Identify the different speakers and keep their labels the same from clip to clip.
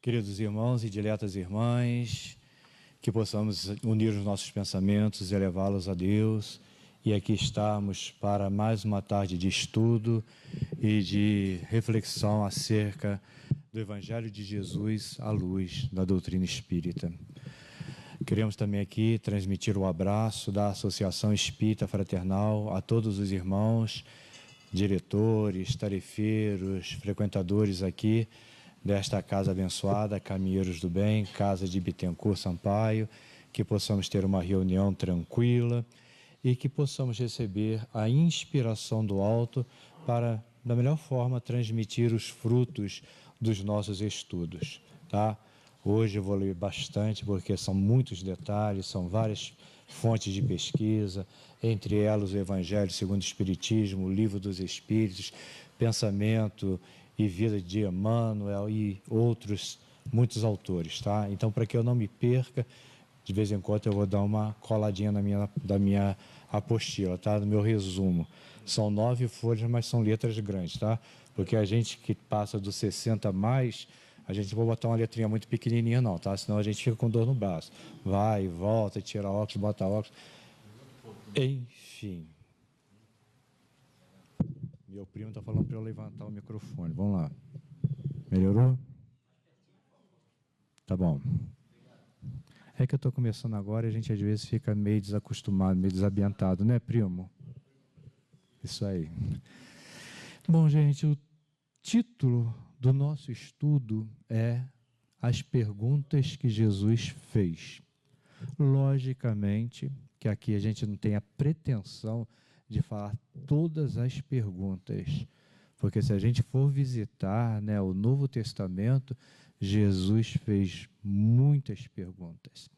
Speaker 1: Queridos irmãos e diletas irmãs, que possamos unir os nossos pensamentos e elevá-los a Deus. E aqui estamos para mais uma tarde de estudo e de reflexão acerca do Evangelho de Jesus à luz da doutrina espírita. Queremos também aqui transmitir o abraço da Associação Espírita Fraternal a todos os irmãos, diretores, tarefeiros, frequentadores aqui desta casa abençoada, Caminheiros do Bem, Casa de Bittencourt Sampaio, que possamos ter uma reunião tranquila e que possamos receber a inspiração do alto para, da melhor forma, transmitir os frutos dos nossos estudos, tá? Hoje eu vou ler bastante, porque são muitos detalhes, são várias fontes de pesquisa, entre elas o Evangelho segundo o Espiritismo, o Livro dos Espíritos, Pensamento e Vida de Emmanuel e outros, muitos autores, tá? Então, para que eu não me perca, de vez em quando eu vou dar uma coladinha da minha apostila, tá? No meu resumo. São 9 folhas, mas são letras grandes, tá? Porque a gente que passa dos 60 a mais, a gente não vai botar uma letrinha muito pequenininha não, tá? Senão a gente fica com dor no braço. Vai, volta, tira óculos, bota óculos. Enfim. Meu primo está falando para eu levantar o microfone. Vamos lá. Melhorou? Tá bom. É que eu estou começando agora e a gente às vezes fica meio desacostumado, meio desambientado, né, primo? Isso aí. Bom, gente, o título do nosso estudo é As Perguntas que Jesus Fez. Logicamente que aqui a gente não tem a pretensão de falar todas as perguntas, porque se a gente for visitar, né, o Novo Testamento, Jesus fez muitas perguntas.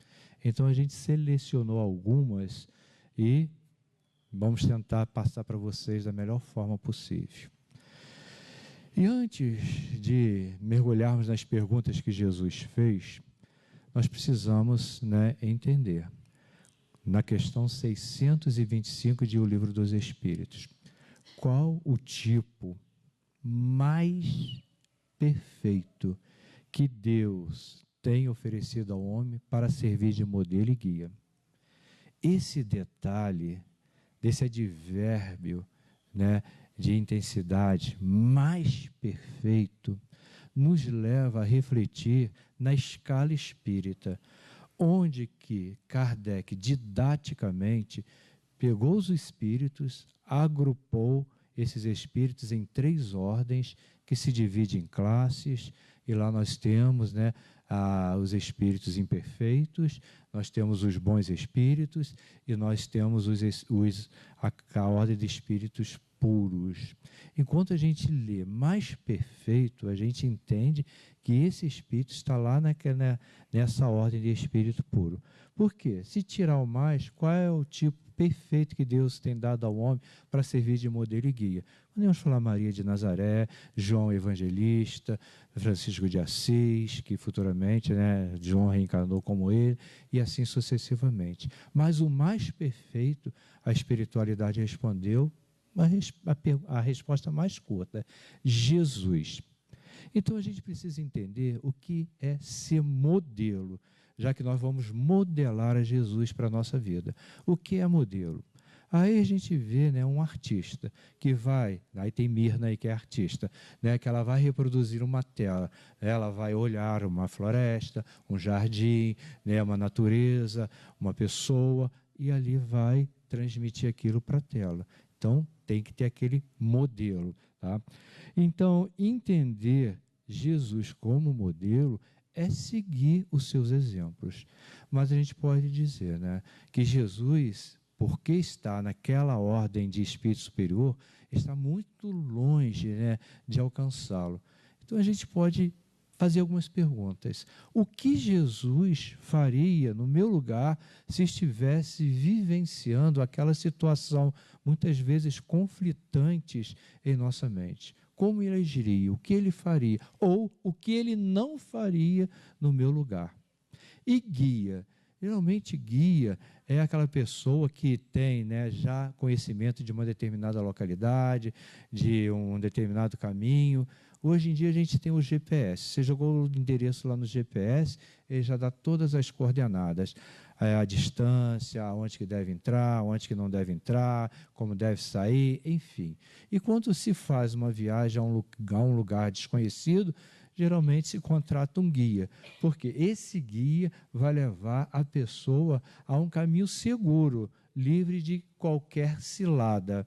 Speaker 1: Então a gente selecionou algumas e vamos tentar passar para vocês da melhor forma possível. E antes de mergulharmos nas perguntas que Jesus fez, nós precisamos, né, entender, na questão 625 de O Livro dos Espíritos, qual o tipo mais perfeito que Deus tem oferecido ao homem para servir de modelo e guia. Esse detalhe, desse advérbio, né, de intensidade mais perfeito, nos leva a refletir na escala espírita, onde que Kardec didaticamente pegou os espíritos, agrupou esses espíritos em 3 ordens que se dividem em classes, e lá nós temos, né, os espíritos imperfeitos, nós temos os bons espíritos e nós temos a ordem de espíritos puros. Enquanto a gente lê mais perfeito, a gente entende que esse espírito está lá nessa ordem de espírito puro. Por quê? Se tirar o mais, qual é o tipo perfeito que Deus tem dado ao homem para servir de modelo e guia? Podemos falar Maria de Nazaré, João Evangelista, Francisco de Assis, que futuramente, né, João reencarnou como ele, e assim sucessivamente. Mas o mais perfeito, a espiritualidade respondeu a resposta mais curta: Jesus. Então a gente precisa entender o que é ser modelo, já que nós vamos modelar a Jesus para a nossa vida. O que é modelo? Aí a gente vê, né, um artista que vai, aí tem Mirna aí que é artista, né, que ela vai reproduzir uma tela, ela vai olhar uma floresta, um jardim, né, uma natureza, uma pessoa, e ali vai transmitir aquilo para a tela. Então tem que ter aquele modelo, tá? Então entender Jesus como modelo é seguir os seus exemplos. Mas a gente pode dizer, né, que Jesus, porque está naquela ordem de espírito superior, está muito longe, né, de alcançá-lo. Então a gente pode fazer algumas perguntas. O que Jesus faria no meu lugar se estivesse vivenciando aquela situação, muitas vezes conflitantes em nossa mente? Como ele agiria? O que ele faria? Ou o que ele não faria no meu lugar? E guia. Geralmente guia é aquela pessoa que tem, né, já conhecimento de uma determinada localidade, de um determinado caminho, Hoje em dia a gente tem o GPS. Você jogou o endereço lá no GPS, ele já dá todas as coordenadas. A distância, onde que deve entrar, onde que não deve entrar, como deve sair, enfim. E quando se faz uma viagem a um lugar desconhecido, geralmente se contrata um guia, porque esse guia vai levar a pessoa a um caminho seguro, livre de qualquer cilada.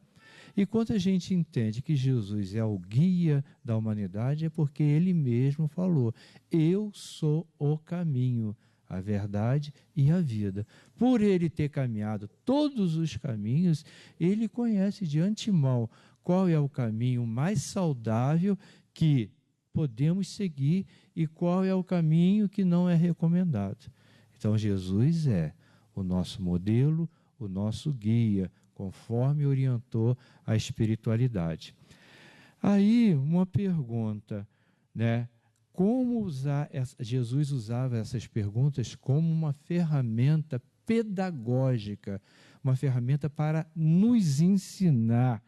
Speaker 1: E quando a gente entende que Jesus é o guia da humanidade, é porque ele mesmo falou: eu sou o caminho, a verdade e a vida. Por ele ter caminhado todos os caminhos, ele conhece de antemão qual é o caminho mais saudável que podemos seguir e qual é o caminho que não é recomendado. Então, Jesus é o nosso modelo, o nosso guia, conforme orientou a espiritualidade. Aí, uma pergunta, né? Como usar Jesus usava essas perguntas como uma ferramenta pedagógica, uma ferramenta para nos ensinar,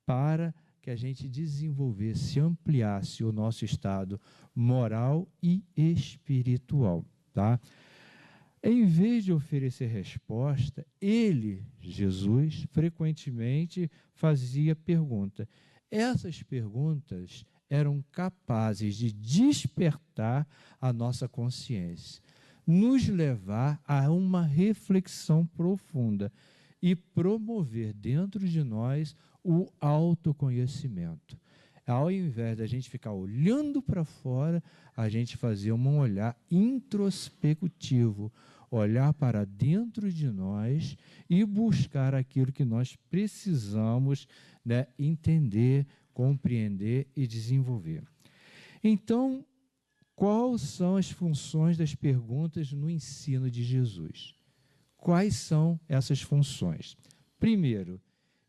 Speaker 1: para que a gente desenvolvesse, ampliasse o nosso estado moral e espiritual, tá? Em vez de oferecer resposta, ele, Jesus, frequentemente fazia pergunta. Essas perguntas eram capazes de despertar a nossa consciência, nos levar a uma reflexão profunda e promover dentro de nós o autoconhecimento. Ao invés da gente ficar olhando para fora, a gente fazer um olhar introspectivo, olhar para dentro de nós e buscar aquilo que nós precisamos, né, entender, compreender e desenvolver. Então, quais são as funções das perguntas no ensino de Jesus? Quais são essas funções? Primeiro,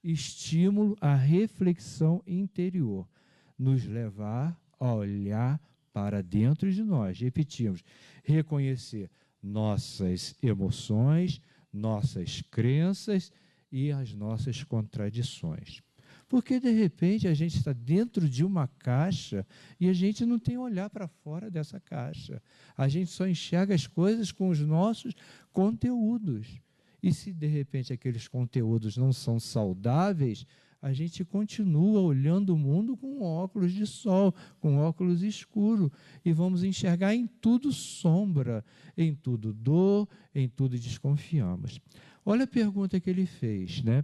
Speaker 1: estímulo à reflexão interior, nos levar a olhar para dentro de nós. Repetimos, reconhecer nossas emoções, nossas crenças e as nossas contradições. Porque, de repente, a gente está dentro de uma caixa e a gente não tem olhar para fora dessa caixa. A gente só enxerga as coisas com os nossos conteúdos. E se, de repente, aqueles conteúdos não são saudáveis, a gente continua olhando o mundo com óculos de sol, com óculos escuro, e vamos enxergar em tudo sombra, em tudo dor, em tudo desconfiamos. Olha a pergunta que ele fez, né?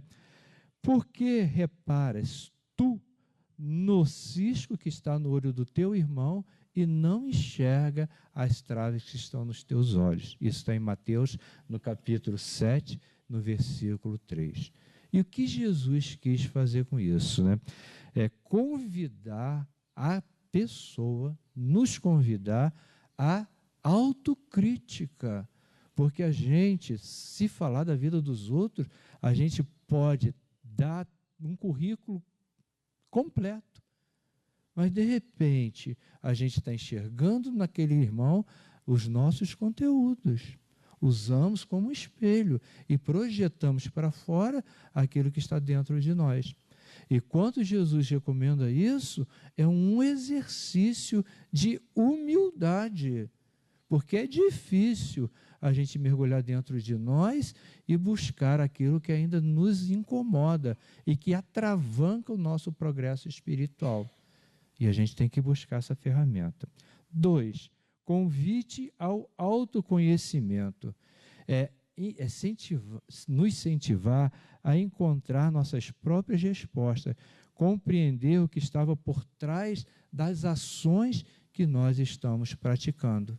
Speaker 1: Por que reparas tu no cisco que está no olho do teu irmão e não enxerga as traves que estão nos teus olhos? Isso está em Mateus, no capítulo 7, no versículo 3. E o que Jesus quis fazer com isso, né? É convidar a pessoa, nos convidar à autocrítica. Porque a gente, se falar da vida dos outros, a gente pode dar um currículo completo. Mas, de repente, a gente está enxergando naquele irmão os nossos conteúdos. Usamos como espelho e projetamos para fora aquilo que está dentro de nós. E quando Jesus recomenda isso, é um exercício de humildade, porque é difícil a gente mergulhar dentro de nós e buscar aquilo que ainda nos incomoda e que atravanca o nosso progresso espiritual. E a gente tem que buscar essa ferramenta. 2, convite ao autoconhecimento. Nos incentivar a encontrar nossas próprias respostas, compreender o que estava por trás das ações que nós estamos praticando.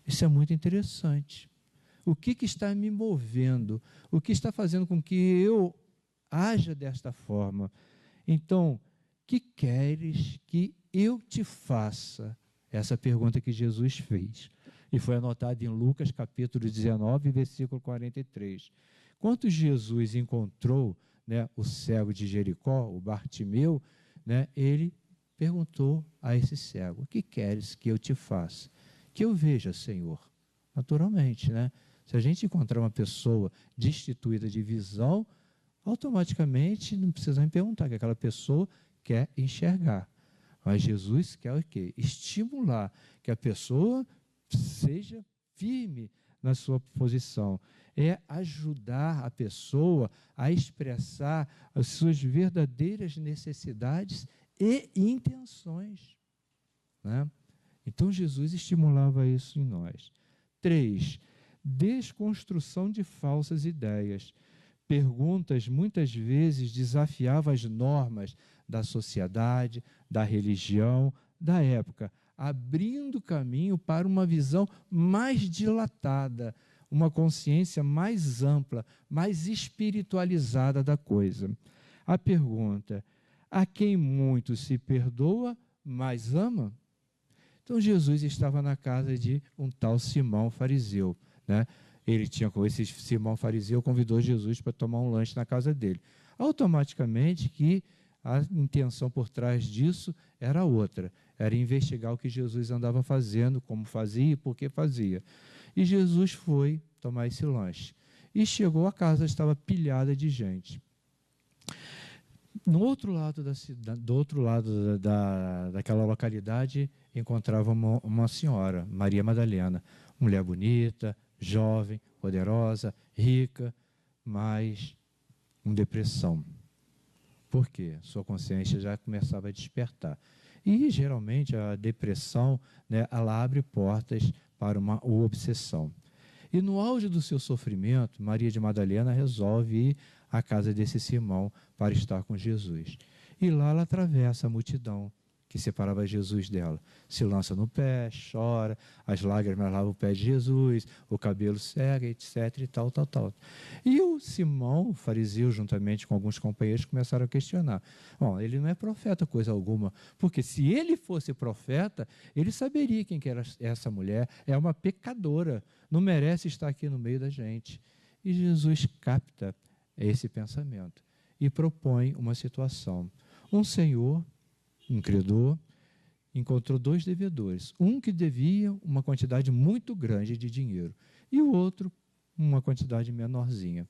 Speaker 1: Isso é muito interessante. O que está me movendo? O que está fazendo com que eu haja desta forma? Então, que queres que eu te faça? Essa pergunta que Jesus fez. E foi anotada em Lucas, capítulo 19, versículo 43. Quando Jesus encontrou, né, o cego de Jericó, o Bartimeu, né, ele perguntou a esse cego: o que queres que eu te faça? Que eu veja, Senhor. Naturalmente, né? Se a gente encontrar uma pessoa destituída de visão, automaticamente não precisa nem perguntar, que aquela pessoa quer enxergar. Mas Jesus quer o quê? Estimular que a pessoa seja firme na sua posição. É ajudar a pessoa a expressar as suas verdadeiras necessidades e intenções, né? Então, Jesus estimulava isso em nós. 3. Desconstrução de falsas ideias. Perguntas muitas vezes desafiavam as normas da sociedade, da religião, da época, abrindo caminho para uma visão mais dilatada, uma consciência mais ampla, mais espiritualizada da coisa. A pergunta: a quem muito se perdoa, mais ama? Então, Jesus estava na casa de um tal Simão fariseu, né? Ele tinha, com esse Simão fariseu, convidou Jesus para tomar um lanche na casa dele. Automaticamente que a intenção por trás disso era outra, era investigar o que Jesus andava fazendo, como fazia e por que fazia. E Jesus foi tomar esse lanche. E chegou, a casa estava pilhada de gente. No outro lado do outro lado daquela localidade, encontrava uma senhora, Maria Madalena, mulher bonita, jovem, poderosa, rica, mas com depressão. Por quê? Sua consciência já começava a despertar. E, geralmente, a depressão, né, ela abre portas para uma obsessão. E, no auge do seu sofrimento, Maria de Madalena resolve ir à casa desse Simão para estar com Jesus. E lá ela atravessa a multidão que separava Jesus dela. Se lança no pé, chora, as lágrimas lavam o pé de Jesus, o cabelo cega, etc. e tal. E o Simão, o fariseu, juntamente com alguns companheiros, começaram a questionar. Bom, ele não é profeta coisa alguma, porque se ele fosse profeta, ele saberia quem que era essa mulher, é uma pecadora, não merece estar aqui no meio da gente. E Jesus capta esse pensamento e propõe uma situação. Um senhor, um credor, encontrou 2 devedores. Um que devia uma quantidade muito grande de dinheiro e o outro uma quantidade menorzinha.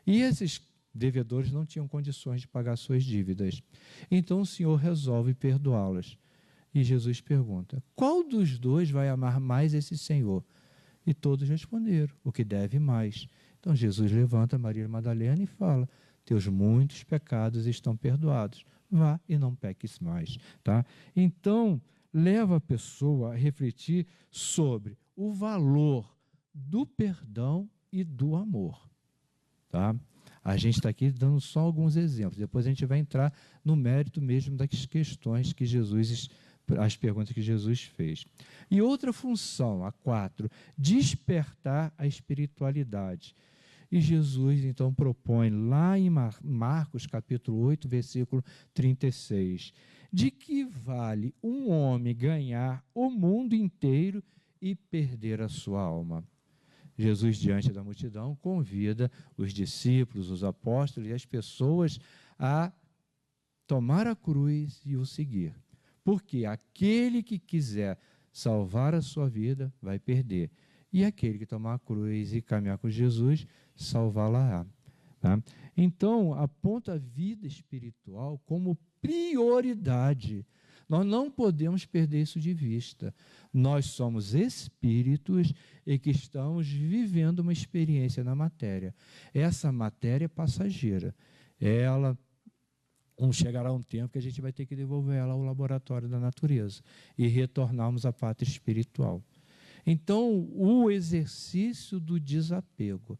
Speaker 1: E esses devedores não tinham condições de pagar suas dívidas. Então o Senhor resolve perdoá-las. E Jesus pergunta: qual dos 2 vai amar mais esse senhor? E todos responderam: o que deve mais. Então Jesus levanta Maria Madalena e fala: teus muitos pecados estão perdoados. Vá e não peques mais. Tá? Então, leva a pessoa a refletir sobre o valor do perdão e do amor. Tá? A gente está aqui dando só alguns exemplos. Depois a gente vai entrar no mérito mesmo das questões que as perguntas que Jesus fez. E outra função, a 4, despertar a espiritualidade. E Jesus, então, propõe lá em Marcos, capítulo 8, versículo 36, de que vale um homem ganhar o mundo inteiro e perder a sua alma? Jesus, diante da multidão, convida os discípulos, os apóstolos e as pessoas a tomar a cruz e o seguir. Porque aquele que quiser salvar a sua vida vai perder. E aquele que tomar a cruz e caminhar com Jesus, salvá-la-á. Tá? Então, aponta a vida espiritual como prioridade. Nós não podemos perder isso de vista. Nós somos espíritos e que estamos vivendo uma experiência na matéria. Essa matéria é passageira. Ela chegará um tempo que a gente vai ter que devolver ela ao laboratório da natureza e retornarmos à pátria espiritual. Então, o exercício do desapego.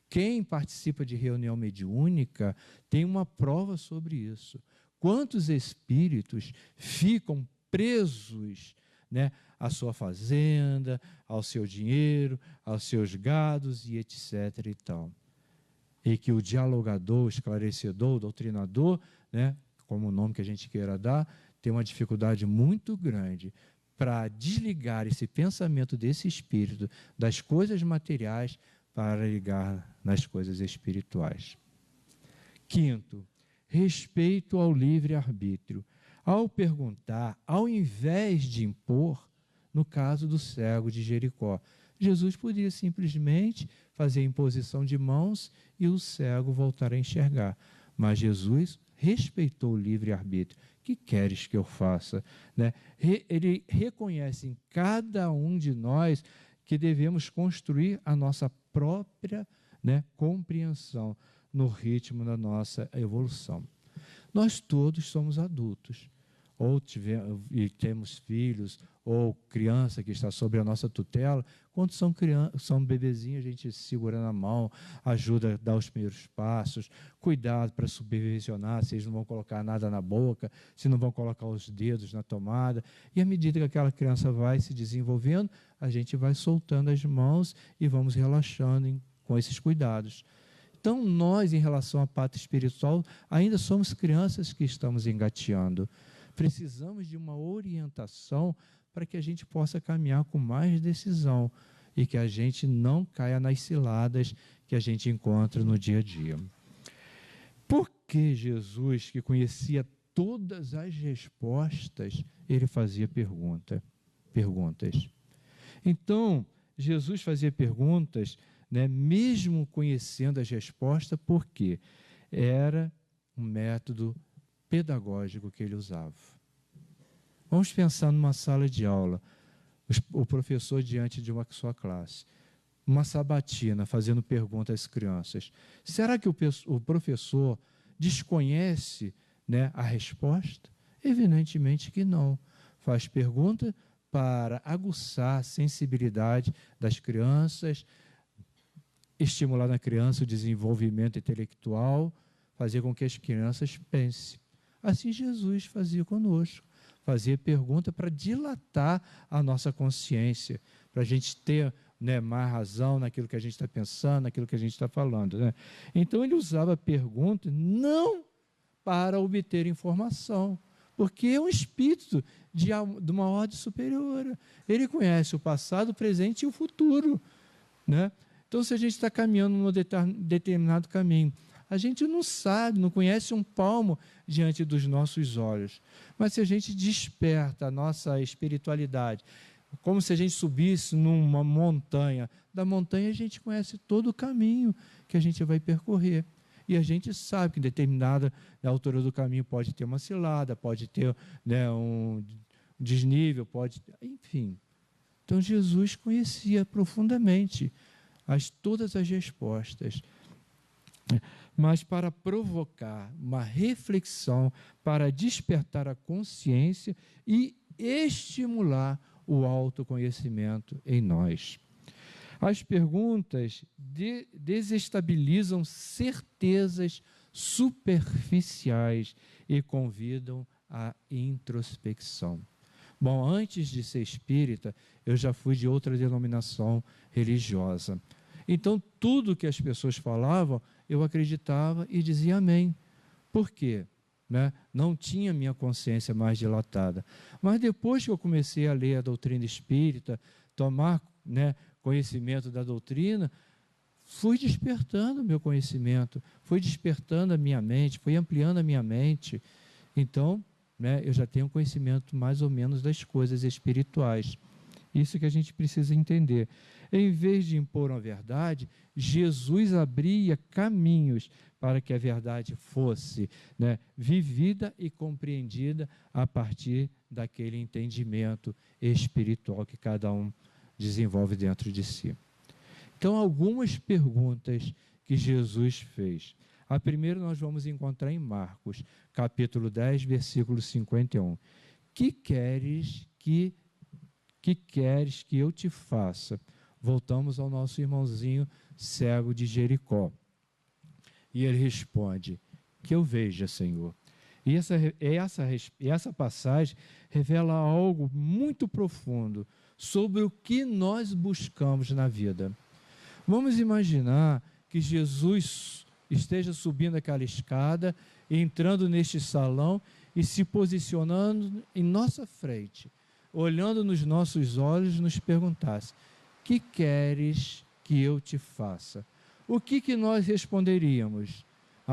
Speaker 1: Quem participa de reunião mediúnica tem uma prova sobre isso. Quantos espíritos ficam presos, né, à sua fazenda, ao seu dinheiro, aos seus gados e etc. e tal. E que o dialogador, o esclarecedor, o doutrinador, né, como o nome que a gente queira dar, tem uma dificuldade muito grande para desligar esse pensamento desse espírito das coisas materiais para ligar nas coisas espirituais. 5º, respeito ao livre-arbítrio. Ao perguntar, ao invés de impor, no caso do cego de Jericó, Jesus podia simplesmente fazer a imposição de mãos e o cego voltar a enxergar. Mas Jesus respeitou o livre-arbítrio. O que queres que eu faça? Né? Ele reconhece em cada um de nós que devemos construir a nossa própria, né, compreensão no ritmo da nossa evolução. Nós todos somos adultos, ou temos filhos, ou criança que está sob a nossa tutela. Quando são bebezinhos, a gente segura na mão, ajuda a dar os primeiros passos, cuidado para supervisionar se eles não vão colocar nada na boca, se não vão colocar os dedos na tomada. E à medida que aquela criança vai se desenvolvendo, a gente vai soltando as mãos e vamos relaxando com esses cuidados. Então, nós, em relação à pátria espiritual, ainda somos crianças que estamos engateando. Precisamos de uma orientação para que a gente possa caminhar com mais decisão e que a gente não caia nas ciladas que a gente encontra no dia a dia. Por que Jesus, que conhecia todas as respostas, ele fazia perguntas? Então, Jesus fazia perguntas, né, mesmo conhecendo as respostas, porque era um método pedagógico que ele usava. Vamos pensar numa sala de aula, o professor diante de uma sua classe, uma sabatina fazendo perguntas às crianças. Será que o professor desconhece, né, a resposta? Evidentemente que não. Faz pergunta para aguçar a sensibilidade das crianças, estimular na criança o desenvolvimento intelectual, fazer com que as crianças pensem. Assim Jesus fazia conosco, fazia pergunta para dilatar a nossa consciência, para a gente ter, né, mais razão naquilo que a gente está pensando, naquilo que a gente está falando. Né? Então ele usava pergunta não para obter informação, porque é um espírito de uma ordem superior. Ele conhece o passado, o presente e o futuro. Né? Então, se a gente está caminhando num determinado caminho, a gente não sabe, não conhece um palmo diante dos nossos olhos. Mas se a gente desperta a nossa espiritualidade, como se a gente subisse numa montanha, da montanha a gente conhece todo o caminho que a gente vai percorrer. E a gente sabe que em determinada altura do caminho pode ter uma cilada, pode ter, né, um desnível, enfim. Então, Jesus conhecia profundamente todas as respostas, mas para provocar uma reflexão, para despertar a consciência e estimular o autoconhecimento em nós. As perguntas desestabilizam certezas superficiais e convidam à introspecção. Bom, antes de ser espírita, eu já fui de outra denominação religiosa. Então, tudo que as pessoas falavam, eu acreditava e dizia amém. Por quê? Né? Não tinha minha consciência mais dilatada. Mas depois que eu comecei a ler a doutrina espírita, tomar, né, conhecimento da doutrina, fui despertando o meu conhecimento, fui despertando a minha mente, fui ampliando a minha mente. Então, né, eu já tenho conhecimento mais ou menos das coisas espirituais. Isso que a gente precisa entender. Em vez de impor uma verdade, Jesus abria caminhos para que a verdade fosse, né, vivida e compreendida a partir daquele entendimento espiritual que cada um desenvolve dentro de si. Então, algumas perguntas que Jesus fez. A primeira nós vamos encontrar em Marcos, capítulo 10, versículo 51. Que queres que eu te faça? Voltamos ao nosso irmãozinho cego de Jericó. E ele responde, que eu veja, Senhor. E essa passagem revela algo muito profundo sobre o que nós buscamos na vida. Vamos imaginar que Jesus esteja subindo aquela escada, entrando neste salão e se posicionando em nossa frente, olhando nos nossos olhos, nos perguntasse, que queres que eu te faça? O que nós responderíamos?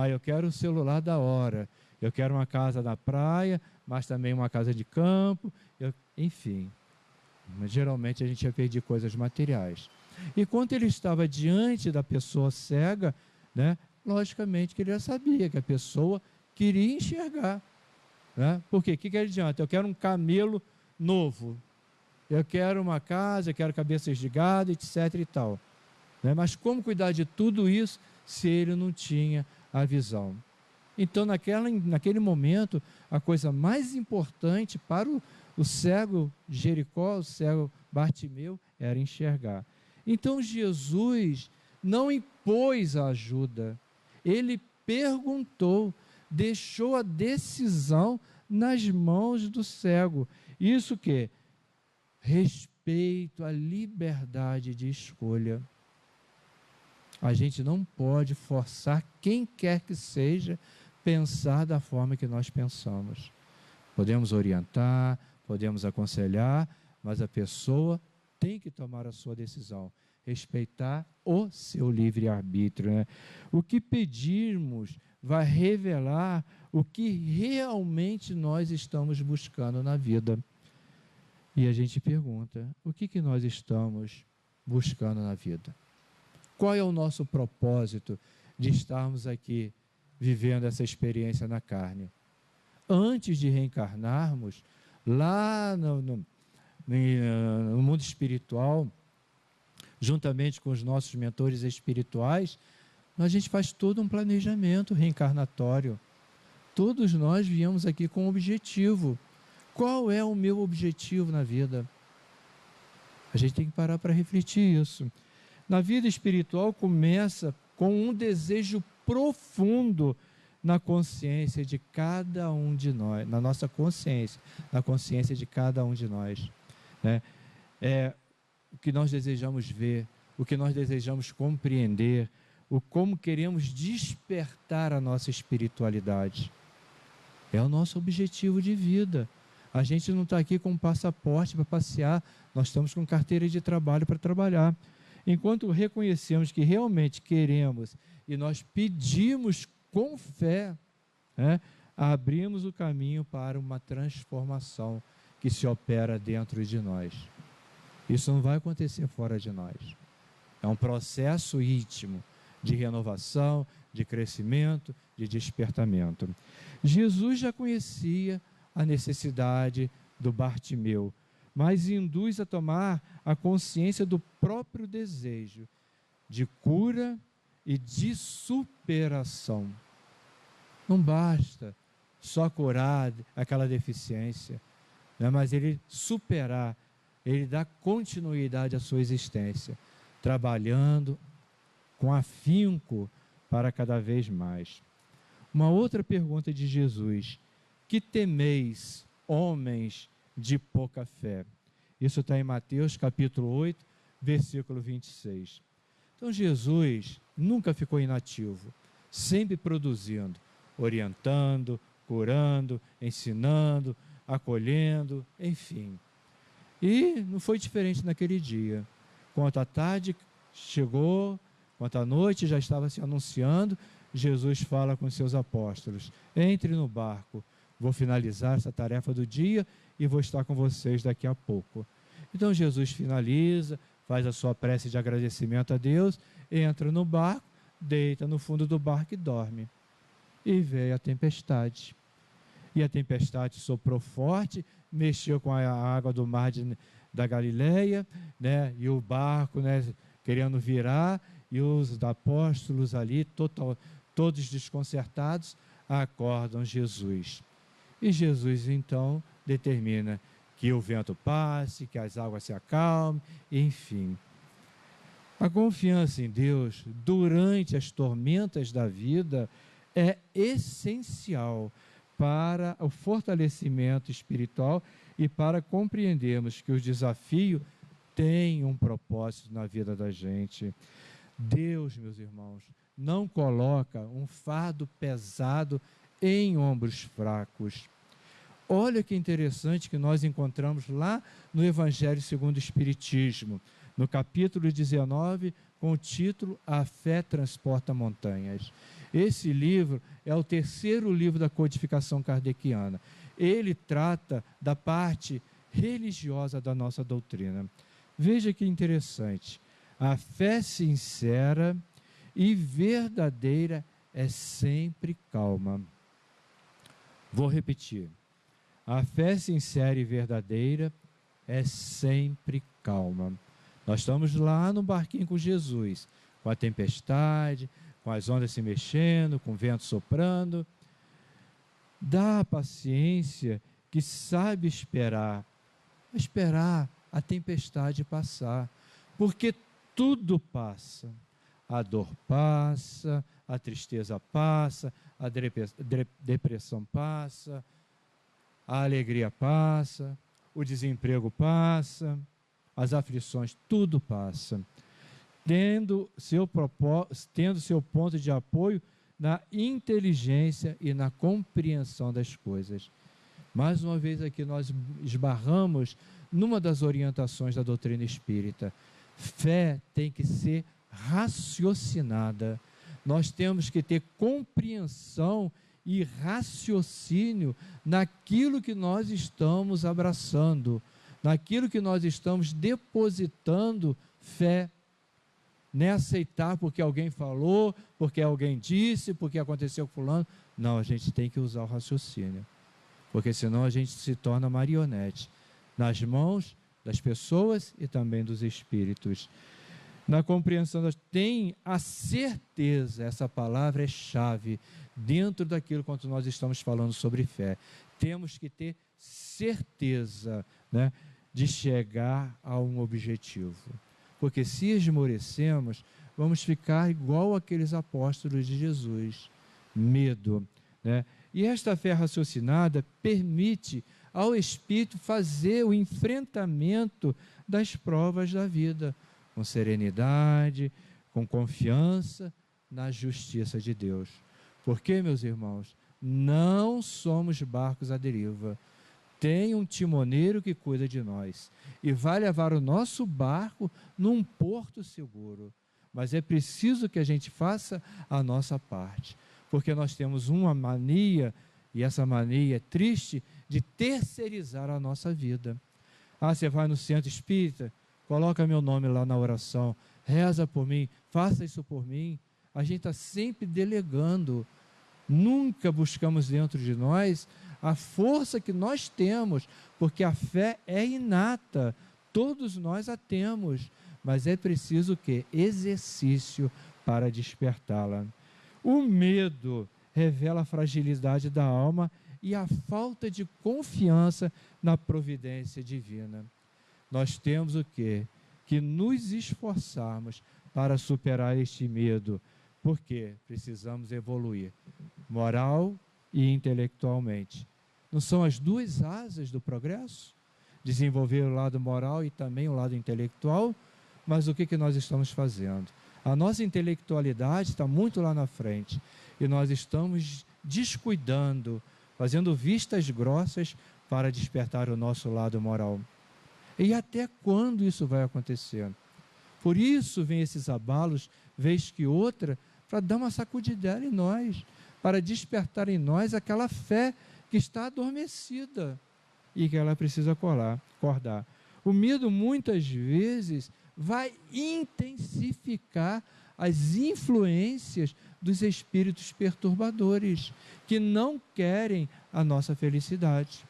Speaker 1: Eu quero o celular da hora, eu quero uma casa na praia, mas também uma casa de campo, enfim. Mas geralmente a gente ia pedir coisas materiais. E quando ele estava diante da pessoa cega, né, logicamente que ele já sabia que a pessoa queria enxergar. Né? Por quê? O que adianta? Eu quero um camelo novo. Eu quero uma casa, eu quero cabeças de gado, etc. e tal. Né? Mas como cuidar de tudo isso se ele não tinha a visão? Então, naquele momento, a coisa mais importante para o cego Jericó, o cego Bartimeu, era enxergar. Então, Jesus não impôs a ajuda, ele perguntou, deixou a decisão nas mãos do cego. Isso o quê? Respeito à liberdade de escolha. A gente não pode forçar quem quer que seja pensar da forma que nós pensamos. Podemos orientar, podemos aconselhar, mas a pessoa tem que tomar a sua decisão, respeitar o seu livre-arbítrio. Né? O que pedirmos vai revelar o que realmente nós estamos buscando na vida. E a gente pergunta, o que nós estamos buscando na vida? Qual é o nosso propósito de estarmos aqui vivendo essa experiência na carne? Antes de reencarnarmos, lá no mundo espiritual, juntamente com os nossos mentores espirituais, a gente faz todo um planejamento reencarnatório. Todos nós viemos aqui com um objetivo. Qual é o meu objetivo na vida? A gente tem que parar para refletir isso. Na vida espiritual começa com um desejo profundo na consciência de cada um de nós, na nossa consciência, na consciência de cada um de nós. Né? É o que nós desejamos ver, o que nós desejamos compreender, o como queremos despertar a nossa espiritualidade. É o nosso objetivo de vida. A gente não está aqui com um passaporte para passear, nós estamos com carteira de trabalho para trabalhar. Enquanto reconhecemos que realmente queremos e nós pedimos com fé, né, abrimos o caminho para uma transformação que se opera dentro de nós. Isso não vai acontecer fora de nós. É um processo íntimo de renovação, de crescimento, de despertamento. Jesus já conhecia a necessidade do Bartimeu, mas induz a tomar a consciência do próprio desejo de cura e de superação. Não basta só curar aquela deficiência, né? Mas ele superar, ele dá continuidade à sua existência, trabalhando com afinco para cada vez mais. Uma outra pergunta de Jesus: que temeis, homens de pouca fé? Isso está em Mateus capítulo 8, versículo 26. Então Jesus nunca ficou inativo, sempre produzindo, orientando, curando, ensinando, acolhendo, enfim. E não foi diferente naquele dia. Quanto à tarde chegou, quanto à noite já estava se anunciando, Jesus fala com seus apóstolos: entre no barco, vou finalizar essa tarefa do dia e vou estar com vocês daqui a pouco. Então Jesus finaliza, faz a sua prece de agradecimento a Deus, entra no barco, deita no fundo do barco e dorme. E veio a tempestade. E a tempestade soprou forte, mexeu com a água do mar da Galileia, né? E o barco, né, querendo virar, e os apóstolos ali, todos desconcertados, acordam Jesus. E Jesus então determina que o vento passe, que as águas se acalmem, enfim. A confiança em Deus durante as tormentas da vida é essencial para o fortalecimento espiritual e para compreendermos que o desafio tem um propósito na vida da gente. Deus, meus irmãos, não coloca um fardo pesado em ombros fracos. Olha que interessante que nós encontramos lá no Evangelho segundo o Espiritismo, no capítulo 19, com o título A Fé Transporta Montanhas. Esse livro é o terceiro livro da codificação kardeciana. Ele trata da parte religiosa da nossa doutrina. Veja que interessante. A fé sincera e verdadeira é sempre calma. Vou repetir. A fé sincera e verdadeira é sempre calma. Nós estamos lá no barquinho com Jesus, com a tempestade, com as ondas se mexendo, com o vento soprando. Dá a paciência que sabe esperar a tempestade passar, porque tudo passa. A dor passa, a tristeza passa, a depressão passa, a alegria passa, o desemprego passa, as aflições, tudo passa. Tendo seu ponto de apoio na inteligência e na compreensão das coisas. Mais uma vez aqui nós esbarramos numa das orientações da doutrina espírita. Fé tem que ser raciocinada. Nós temos que ter compreensão e raciocínio naquilo que nós estamos abraçando, naquilo que nós estamos depositando fé. Não é aceitar porque alguém falou, porque alguém disse, porque aconteceu com fulano. Não, a gente tem que usar o raciocínio, porque senão a gente se torna marionete nas mãos das pessoas e também dos espíritos. Na compreensão, tem a certeza, essa palavra é chave dentro daquilo quanto nós estamos falando sobre fé. Temos que ter certeza, né, de chegar a um objetivo. Porque se esmorecemos, vamos ficar igual aqueles apóstolos de Jesus. Medo, né? E esta fé raciocinada permite ao espírito fazer o enfrentamento das provas da vida, com serenidade, com confiança na justiça de Deus. Porque, meus irmãos, não somos barcos à deriva. Tem um timoneiro que cuida de nós e vai levar o nosso barco num porto seguro. Mas é preciso que a gente faça a nossa parte, porque nós temos uma mania, e essa mania é triste, de terceirizar a nossa vida. Ah, você vai no centro espírita, coloca meu nome lá na oração, reza por mim, faça isso por mim. A gente está sempre delegando. Nunca buscamos dentro de nós a força que nós temos, porque a fé é inata, todos nós a temos, mas é preciso o quê? Exercício para despertá-la. O medo revela a fragilidade da alma e a falta de confiança na providência divina. Nós temos o quê? Que nos esforçarmos para superar este medo, porque precisamos evoluir moral e intelectualmente. Não são as duas asas do progresso? Desenvolver o lado moral e também o lado intelectual, mas o que nós estamos fazendo? A nossa intelectualidade está muito lá na frente e nós estamos descuidando, fazendo vistas grossas para despertar o nosso lado moral. E até quando isso vai acontecer? Por isso vem esses abalos, vez que outra, para dar uma sacudidela em nós, para despertar em nós aquela fé que está adormecida e que ela precisa acordar. O medo muitas vezes vai intensificar as influências dos espíritos perturbadores que não querem a nossa felicidade.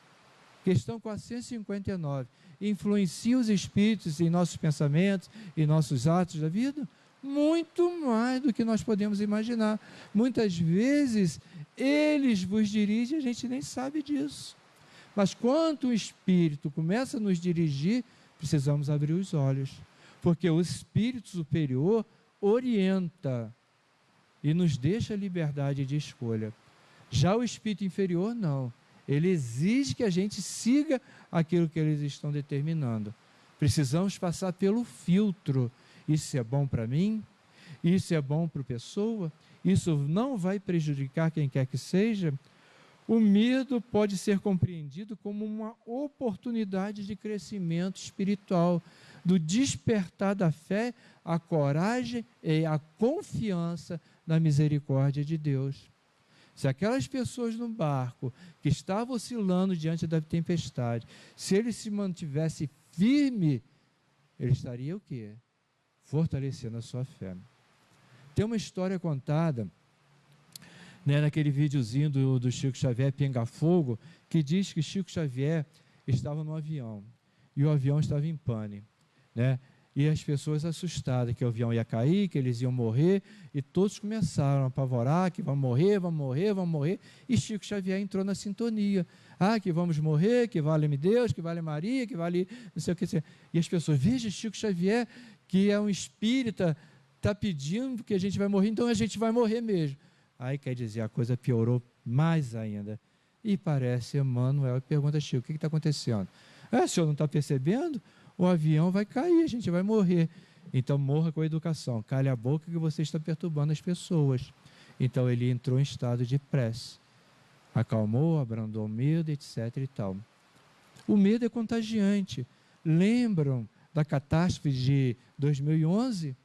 Speaker 1: Questão 459. Influencia os espíritos em nossos pensamentos, em nossos atos da vida? Muito mais do que nós podemos imaginar. Muitas vezes eles vos dirigem, a gente nem sabe disso. Mas quando o Espírito começa a nos dirigir, precisamos abrir os olhos, porque o Espírito superior orienta e nos deixa a liberdade de escolha. Já o Espírito inferior não. Ele exige que a gente siga aquilo que eles estão determinando. Precisamos passar pelo filtro. Isso é bom para mim? Isso é bom para a pessoa? Isso não vai prejudicar quem quer que seja? O medo pode ser compreendido como uma oportunidade de crescimento espiritual, do despertar da fé, a coragem e a confiança na misericórdia de Deus. Se aquelas pessoas no barco que estavam oscilando diante da tempestade, se ele se mantivesse firme, ele estaria o quê? Fortalecendo a sua fé. Tem uma história contada né, naquele videozinho do Chico Xavier, Pinga Fogo, que diz que Chico Xavier estava no avião e o avião estava em pane, né? E as pessoas assustadas que o avião ia cair, que eles iam morrer, e todos começaram a apavorar que vão morrer, vão morrer, vão morrer, e Chico Xavier entrou na sintonia. Ah, que vamos morrer, que vale-me Deus, que vale Maria, que vale não sei o que. E as pessoas, veja, Chico Xavier, que é um espírita, está pedindo que a gente vai morrer, então a gente vai morrer mesmo. Aí quer dizer, a coisa piorou mais ainda. E parece Emmanuel, pergunta a Chico, o que está acontecendo? O senhor não está percebendo? O avião vai cair, a gente vai morrer. Então morra com a educação, cale a boca que você está perturbando as pessoas. Então ele entrou em estado de prece, acalmou, abrandou o medo, etc. e tal. O medo é contagiante. Lembram da catástrofe de 2011?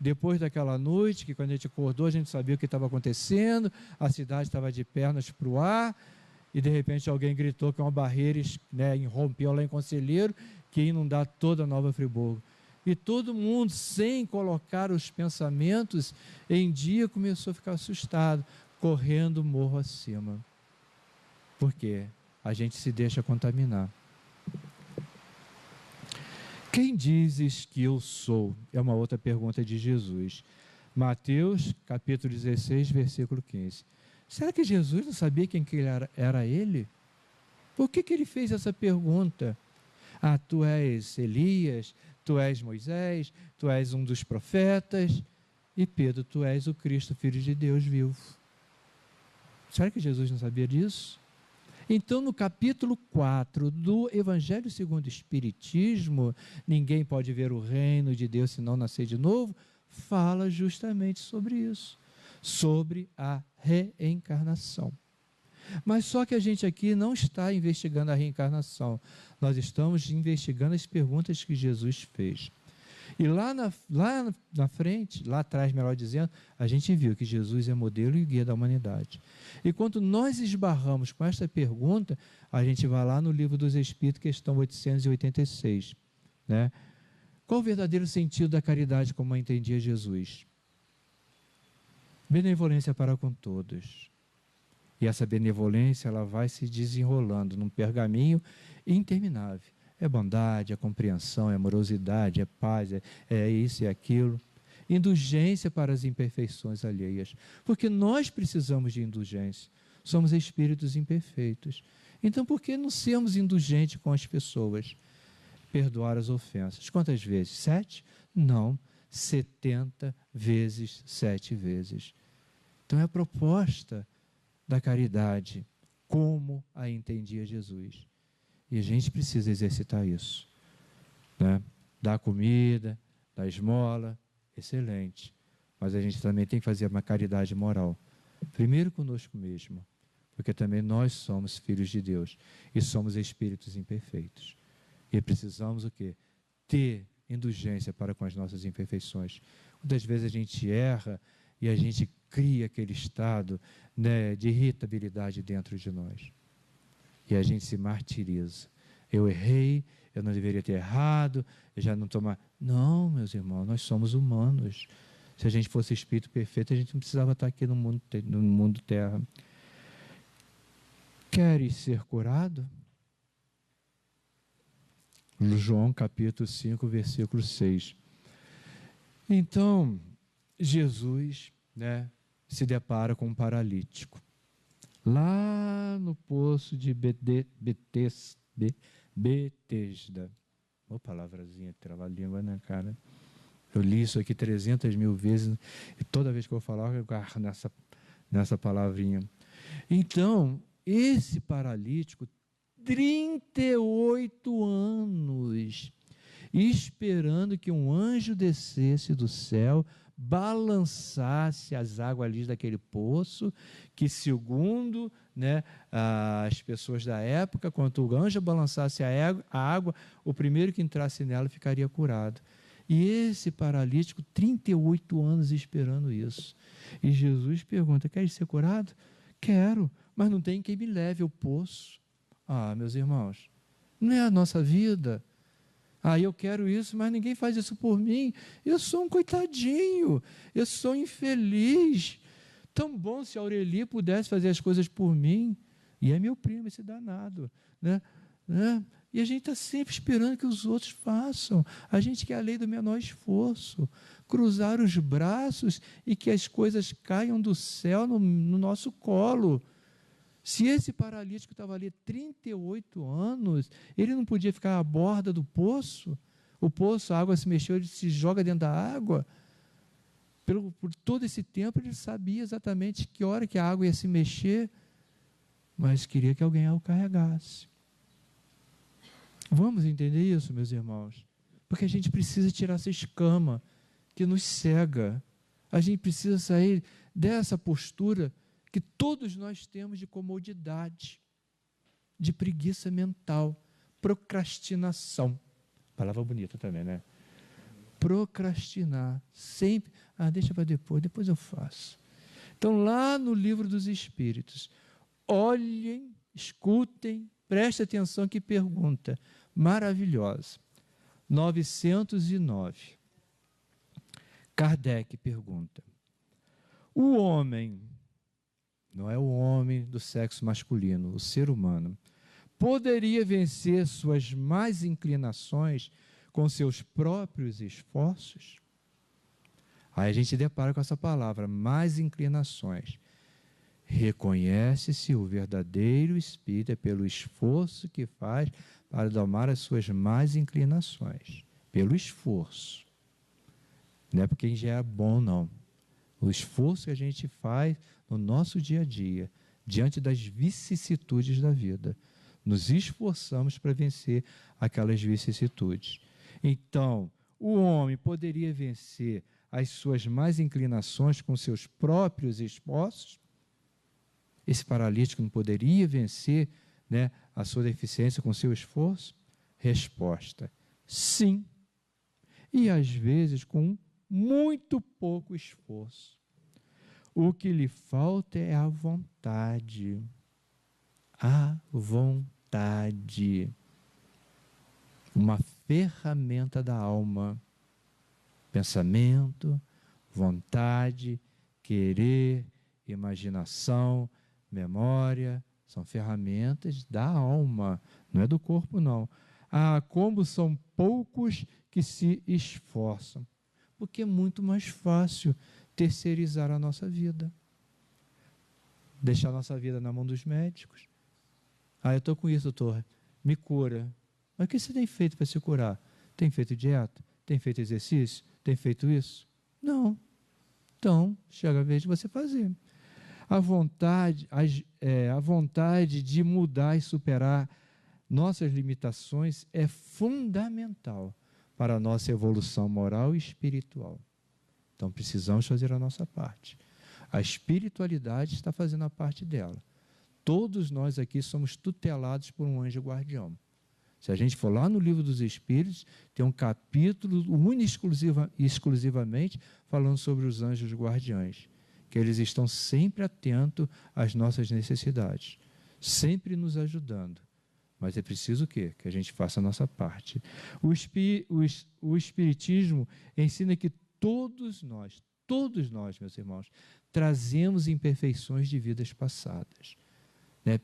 Speaker 1: Depois daquela noite, que quando a gente acordou, a gente sabia o que estava acontecendo, a cidade estava de pernas para o ar, e de repente alguém gritou que uma barreira, né, irrompeu lá em Conselheiro, que ia inundar toda a Nova Friburgo. E todo mundo, sem colocar os pensamentos em dia, começou a ficar assustado, correndo morro acima. Por quê? A gente se deixa contaminar. Quem dizes que eu sou? É uma outra pergunta de Jesus. Mateus, capítulo 16, versículo 15. Será que Jesus não sabia quem que era ele? Por que ele fez essa pergunta? Ah, tu és Elias, tu és Moisés, tu és um dos profetas, e Pedro, tu és o Cristo, Filho de Deus vivo. Será que Jesus não sabia disso? Então, no capítulo 4 do Evangelho segundo o Espiritismo, ninguém pode ver o reino de Deus se não nascer de novo, fala justamente sobre isso, sobre a reencarnação. Mas só que a gente aqui não está investigando a reencarnação, nós estamos investigando as perguntas que Jesus fez. E lá na frente, lá atrás, melhor dizendo, a gente viu que Jesus é modelo e guia da humanidade. E quando nós esbarramos com esta pergunta, a gente vai lá no Livro dos Espíritos, questão 886. Né? Qual o verdadeiro sentido da caridade como entendia Jesus? Benevolência para com todos. E essa benevolência ela vai se desenrolando num pergaminho interminável. É bondade, é compreensão, é amorosidade, é paz, é isso e aquilo. Indulgência para as imperfeições alheias. Porque nós precisamos de indulgência. Somos espíritos imperfeitos. Então, por que não sermos indulgentes com as pessoas? Perdoar as ofensas. Quantas vezes? 7? Não. 70 vezes 7 vezes. Então, é a proposta da caridade, como a entendia Jesus. E a gente precisa exercitar isso. Né? Dar comida, dar esmola, excelente. Mas a gente também tem que fazer uma caridade moral. Primeiro conosco mesmo, porque também nós somos filhos de Deus e somos espíritos imperfeitos. E precisamos o quê? Ter indulgência para com as nossas imperfeições. Muitas vezes a gente erra e a gente cria aquele estado, né, de irritabilidade dentro de nós. E a gente se martiriza. Eu errei, eu não deveria ter errado, eu já não estou mais... Não, meus irmãos, nós somos humanos. Se a gente fosse espírito perfeito, a gente não precisava estar aqui no mundo terra. Queres ser curado? João capítulo 5, versículo 6. Então, Jesus, né, se depara com um paralítico. Lá no poço de Betesda. Ô, palavrazinha, trava-língua, né, cara? Eu li isso aqui 300 mil vezes e toda vez que eu vou falar, eu agarro nessa palavrinha. Então, esse paralítico, 38 anos, esperando que um anjo descesse do céu, balançasse as águas ali daquele poço, que segundo, né, as pessoas da época, quando o anjo balançasse a água, o primeiro que entrasse nela ficaria curado. E esse paralítico, 38 anos esperando isso. E Jesus pergunta, quer ser curado? Quero, mas não tem quem me leve ao poço. Ah, meus irmãos, não é a nossa vida. Ah, eu quero isso, mas ninguém faz isso por mim. Eu sou um coitadinho, eu sou infeliz. tão bom se a Aurelie pudesse fazer as coisas por mim. E é meu primo, esse danado. Né? E a gente está sempre esperando que os outros façam. A gente quer a lei do menor esforço. Cruzar os braços e que as coisas caiam do céu no nosso colo. Se esse paralítico estava ali 38 anos, ele não podia ficar à borda do poço? O poço, a água se mexeu, ele se joga dentro da água. Por todo esse tempo, ele sabia exatamente que hora que a água ia se mexer, mas queria que alguém o carregasse. Vamos entender isso, meus irmãos? Porque a gente precisa tirar essa escama que nos cega. A gente precisa sair dessa postura que todos nós temos de comodidade, de preguiça mental, procrastinação. Palavra bonita também, né? Procrastinar, sempre, deixa para depois eu faço. Então, lá no Livro dos Espíritos, olhem, escutem, prestem atenção que pergunta maravilhosa. 909. Kardec pergunta: o homem, não é o homem do sexo masculino, o ser humano, poderia vencer suas más inclinações com seus próprios esforços? Aí a gente depara com essa palavra, más inclinações. Reconhece-se o verdadeiro espírito pelo esforço que faz para domar as suas más inclinações. Pelo esforço. Não é porque a gente já é bom, não. O esforço que a gente faz no nosso dia a dia, diante das vicissitudes da vida. Nos esforçamos para vencer aquelas vicissitudes. Então, o homem poderia vencer as suas más inclinações com seus próprios esforços? Esse paralítico não poderia vencer, né, a sua deficiência com seu esforço? Resposta: sim. E às vezes com muito pouco esforço. O que lhe falta é a vontade. A vontade. Uma ferramenta da alma. Pensamento, vontade, querer, imaginação, memória, são ferramentas da alma, não é do corpo, não. Como são poucos que se esforçam, porque é muito mais fácil terceirizar a nossa vida, deixar a nossa vida na mão dos médicos. Eu estou com isso, doutor, me cura. Mas o que você tem feito para se curar? Tem feito dieta? Tem feito exercício? Tem feito isso? Não. Então, chega a vez de você fazer. A vontade de mudar e superar nossas limitações é fundamental para a nossa evolução moral e espiritual. Então, precisamos fazer a nossa parte. A espiritualidade está fazendo a parte dela. Todos nós aqui somos tutelados por um anjo guardião. Se a gente for lá no Livro dos Espíritos, tem um capítulo exclusivamente falando sobre os anjos guardiães, que eles estão sempre atentos às nossas necessidades, sempre nos ajudando. Mas é preciso o quê? Que a gente faça a nossa parte. O Espiritismo ensina que todos nós, meus irmãos, trazemos imperfeições de vidas passadas. Né?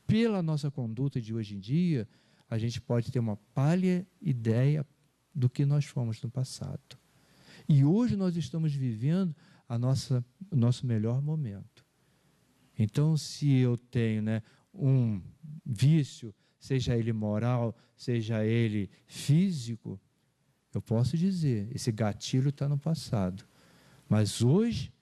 Speaker 1: Pela nossa conduta de hoje em dia, a gente pode ter uma pálida ideia do que nós fomos no passado. E hoje nós estamos vivendo o nosso melhor momento. Então, se eu tenho, né, um vício, seja ele moral, seja ele físico, eu posso dizer, esse gatilho está no passado. Mas hoje,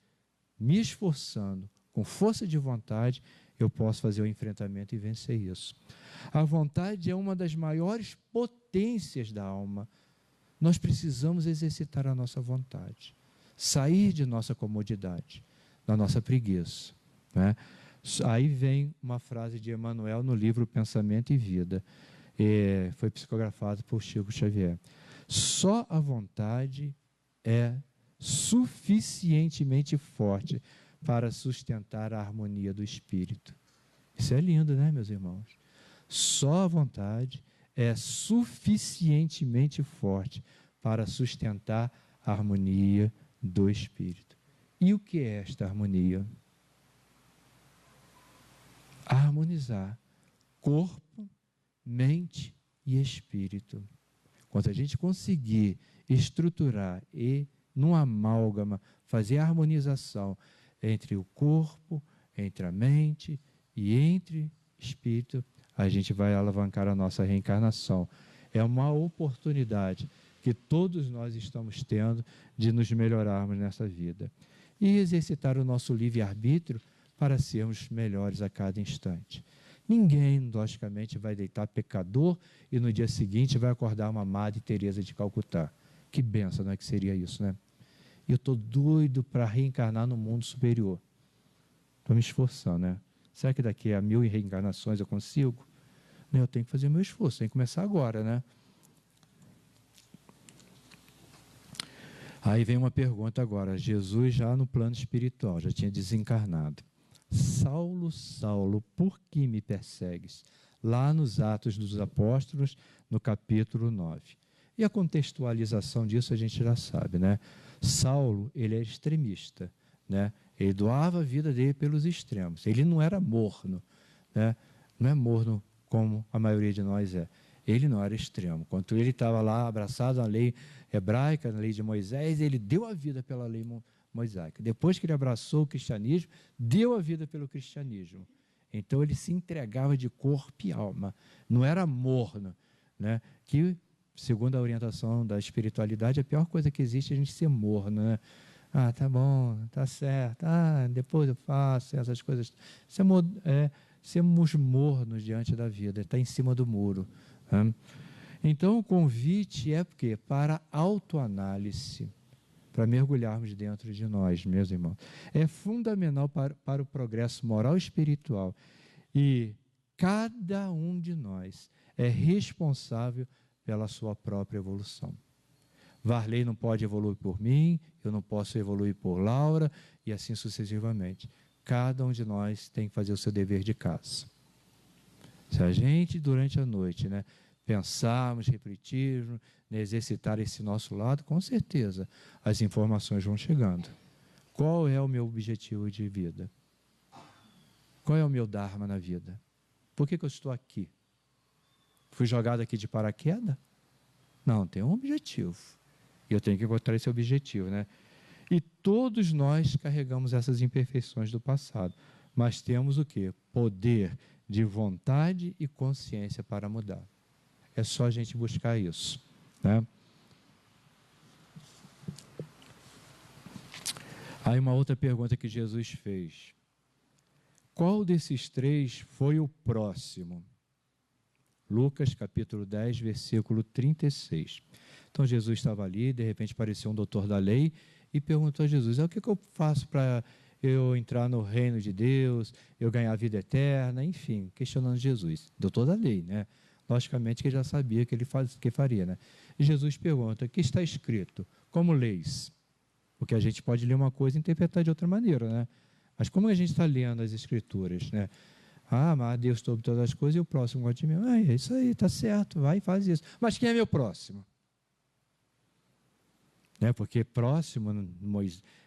Speaker 1: me esforçando, com força de vontade, eu posso fazer o enfrentamento e vencer isso. A vontade é uma das maiores potências da alma. Nós precisamos exercitar a nossa vontade, sair de nossa comodidade, da nossa preguiça. Né? Aí vem uma frase de Emmanuel no livro Pensamento e Vida. Foi psicografado por Chico Xavier. Só a vontade é suficientemente forte para sustentar a harmonia do espírito. Isso é lindo, né, meus irmãos? Só a vontade é suficientemente forte para sustentar a harmonia do espírito. E o que é esta harmonia? harmonizar corpo, mente e espírito. Quando a gente conseguir estruturar e, num amálgama, fazer a harmonização entre o corpo, entre a mente e entre espírito, a gente vai alavancar a nossa reencarnação. É uma oportunidade que todos nós estamos tendo de nos melhorarmos nessa vida. E exercitar o nosso livre-arbítrio para sermos melhores a cada instante. Ninguém, logicamente, vai deitar pecador e no dia seguinte vai acordar uma Madre Teresa de Calcutá. Que benção, não é que seria isso, né? Eu estou doido para reencarnar no mundo superior. Estou me esforçando, né? Será que daqui a 1000 reencarnações eu consigo? Eu tenho que fazer o meu esforço, tem que começar agora, né? Aí vem uma pergunta agora. Jesus já no plano espiritual, já tinha desencarnado. Saulo, Saulo, por que me persegues? Lá nos Atos dos Apóstolos, no capítulo 9. E a contextualização disso a gente já sabe, né? Saulo, ele é extremista, né? Ele doava a vida dele pelos extremos. Ele não era morno, né? Não é morno como a maioria de nós é. Ele não era extremo. Quando ele estava lá abraçado à lei hebraica, na lei de Moisés, ele deu a vida pela lei mosaica. Depois que ele abraçou o cristianismo, deu a vida pelo cristianismo. Então ele se entregava de corpo e alma. Não era morno, né? Que, segundo a orientação da espiritualidade, a pior coisa que existe é a gente ser morno, né? Ah, tá bom, tá certo. Ah, depois eu faço essas coisas. Sermos mornos diante da vida, está em cima do muro. Né? Então, o convite é porque para autoanálise, para mergulharmos dentro de nós, meus irmãos. É fundamental para o progresso moral e espiritual. E cada um de nós é responsável pela sua própria evolução. Varley não pode evoluir por mim, eu não posso evoluir por Laura, e assim sucessivamente. Cada um de nós tem que fazer o seu dever de casa. Se a gente, durante a noite, né, pensarmos, refletirmos, né, exercitar esse nosso lado, com certeza as informações vão chegando. Qual é o meu objetivo de vida? Qual é o meu dharma na vida? Por que eu estou aqui? Fui jogado aqui de paraquedas? Não, tem um objetivo. E eu tenho que encontrar esse objetivo, né? E todos nós carregamos essas imperfeições do passado. Mas temos o quê? Poder de vontade e consciência para mudar. É só a gente buscar isso, né? Aí uma outra pergunta que Jesus fez. Qual desses três foi o próximo? Lucas, capítulo 10, versículo 36. Então, Jesus estava ali, de repente apareceu um doutor da lei e perguntou a Jesus, o que eu faço para eu entrar no reino de Deus, eu ganhar a vida eterna, enfim, questionando Jesus. Doutor da lei, né? Logicamente que ele já sabia que ele faria, né? E Jesus pergunta, o que está escrito? Como leis? Porque a gente pode ler uma coisa e interpretar de outra maneira, né? Mas como a gente está lendo as escrituras, né? Ah, mas Deus sobre todas as coisas e o próximo gosta de mim. Ah, é isso aí, está certo, vai e faz isso. Mas quem é meu próximo? Né? Porque próximo,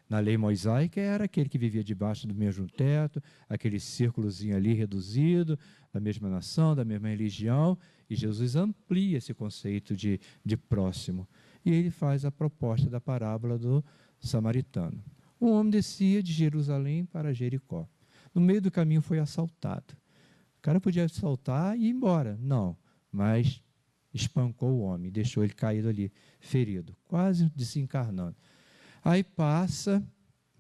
Speaker 1: na lei mosaica, era aquele que vivia debaixo do mesmo teto, aquele círculozinho ali reduzido, da mesma nação, da mesma religião, e Jesus amplia esse conceito de próximo. E ele faz a proposta da parábola do samaritano. Um homem descia de Jerusalém para Jericó. No meio do caminho foi assaltado. O cara podia assaltar e ir embora. Não, mas espancou o homem, deixou ele caído ali, ferido, quase desencarnando. Aí passa,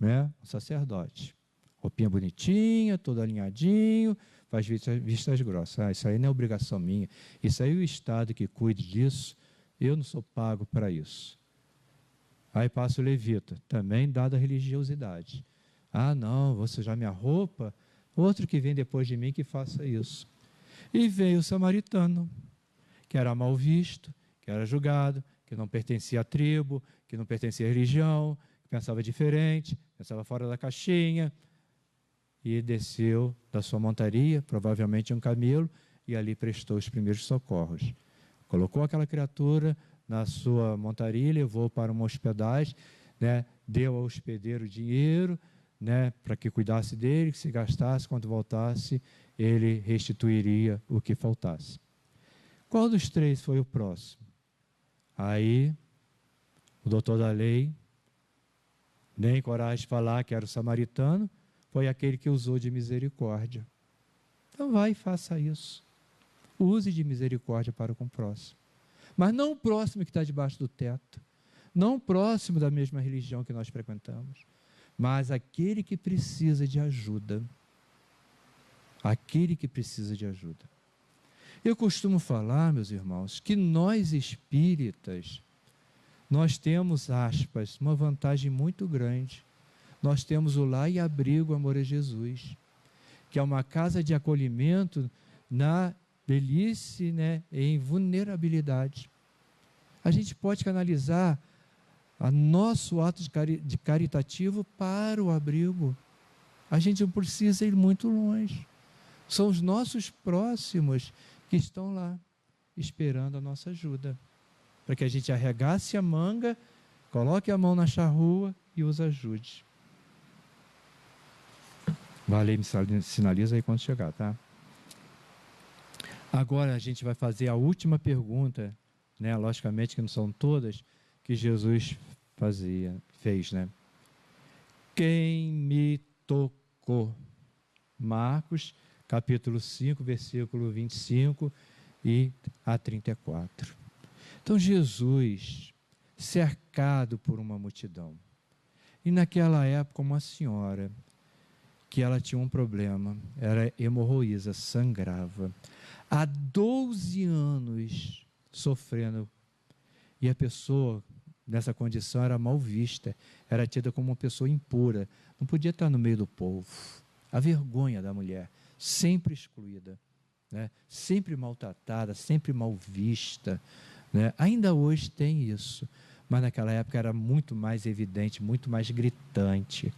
Speaker 1: né, o sacerdote. Roupinha bonitinha, todo alinhadinho, faz vistas grossas. Ah, isso aí não é obrigação minha. Isso aí é o Estado que cuide disso. Eu não sou pago para isso. Aí passa o levita, também dada a religiosidade. Ah, não, vou sujar minha roupa. Outro que vem depois de mim que faça isso. E veio o samaritano, que era mal visto, que era julgado, que não pertencia à tribo, que não pertencia à religião, que pensava diferente, pensava fora da caixinha. E desceu da sua montaria, provavelmente um camelo, e ali prestou os primeiros socorros. Colocou aquela criatura na sua montaria, levou para uma hospedagem, né, deu ao hospedeiro dinheiro, né, para que cuidasse dele, que se gastasse, quando voltasse, ele restituiria o que faltasse. Qual dos três foi o próximo? Aí, o doutor da lei, nem coragem de falar que era o samaritano, foi aquele que usou de misericórdia. Então vai e faça isso. Use de misericórdia para com o próximo. Mas não o próximo que está debaixo do teto, não o próximo da mesma religião que nós frequentamos, mas aquele que precisa de ajuda. Aquele que precisa de ajuda. Eu costumo falar, meus irmãos, que nós espíritas, nós temos, aspas, uma vantagem muito grande. Nós temos o Lar e Abrigo Amor a Jesus, que é uma casa de acolhimento na velhice, né, em vulnerabilidade. A gente pode canalizar o nosso ato de caritativo para o abrigo. A gente não precisa ir muito longe. São os nossos próximos que estão lá, esperando a nossa ajuda, para que a gente arregace a manga, coloque a mão na charrua e os ajude. Valeu, me sinaliza aí quando chegar, tá? Agora a gente vai fazer a última pergunta, né? Logicamente que não são todas, que Jesus fez, né? Quem me tocou? Marcos, capítulo 5, versículo 25 e a 34. Então Jesus, cercado por uma multidão, e naquela época uma senhora, que ela tinha um problema, era hemorroísa, sangrava, há 12 anos sofrendo, e a pessoa nessa condição era mal vista, era tida como uma pessoa impura, não podia estar no meio do povo. A vergonha da mulher, sempre excluída, né? Sempre maltratada, sempre mal vista, né? Ainda hoje tem isso, mas naquela época era muito mais evidente, muito mais gritante,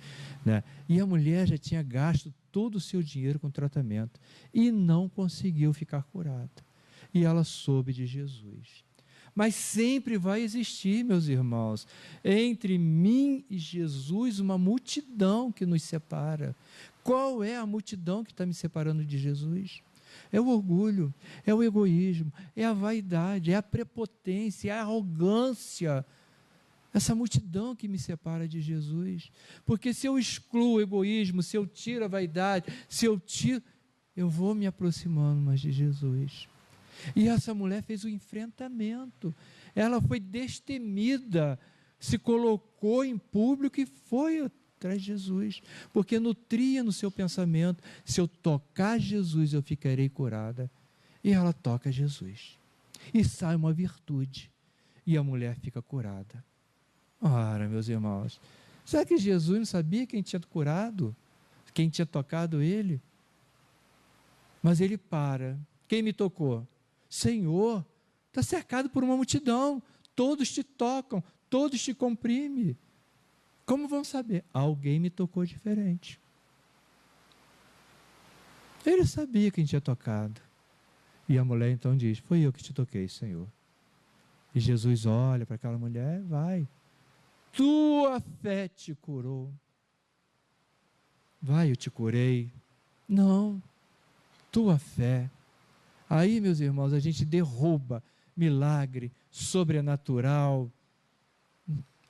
Speaker 1: né? E a mulher já tinha gasto todo o seu dinheiro com tratamento e não conseguiu ficar curada. E ela soube de Jesus. Mas sempre vai existir, meus irmãos, entre mim e Jesus, uma multidão que nos separa. Qual é a multidão que está me separando de Jesus? É o orgulho, é o egoísmo, é a vaidade, é a prepotência, é a arrogância. Essa multidão que me separa de Jesus. Porque se eu excluo o egoísmo, se eu tiro a vaidade, eu vou me aproximando mais de Jesus. E essa mulher fez o enfrentamento. Ela foi destemida, se colocou em público e foi atrás de Jesus, porque nutria no seu pensamento: se eu tocar Jesus, eu ficarei curada. E ela toca Jesus, e sai uma virtude, e a mulher fica curada. Ora, meus irmãos, será que Jesus não sabia quem tinha curado, quem tinha tocado ele? Mas ele para. Quem me tocou? Senhor, está cercado por uma multidão, todos te tocam, todos te comprimem. Como vão saber? Alguém me tocou diferente. Ele sabia quem tinha tocado. E a mulher então diz: foi eu que te toquei, Senhor. E Jesus olha para aquela mulher: vai, tua fé te curou. Vai, eu te curei. Não, tua fé. Aí, meus irmãos, a gente derruba milagre sobrenatural.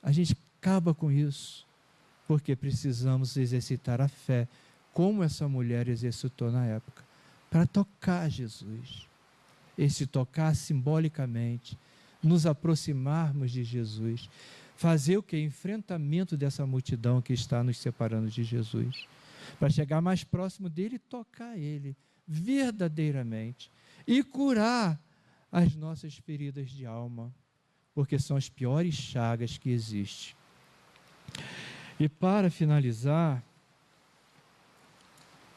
Speaker 1: A gente acaba com isso, porque precisamos exercitar a fé, como essa mulher exercitou na época, para tocar Jesus. Esse tocar simbolicamente, nos aproximarmos de Jesus, fazer o que? Enfrentamento dessa multidão que está nos separando de Jesus, para chegar mais próximo dele e tocar ele verdadeiramente e curar as nossas feridas de alma, porque são as piores chagas que existem. E para finalizar,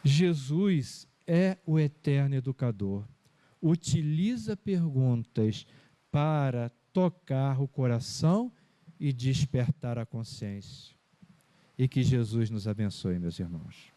Speaker 1: Jesus é o eterno educador, utiliza perguntas para tocar o coração e despertar a consciência. E que Jesus nos abençoe, meus irmãos.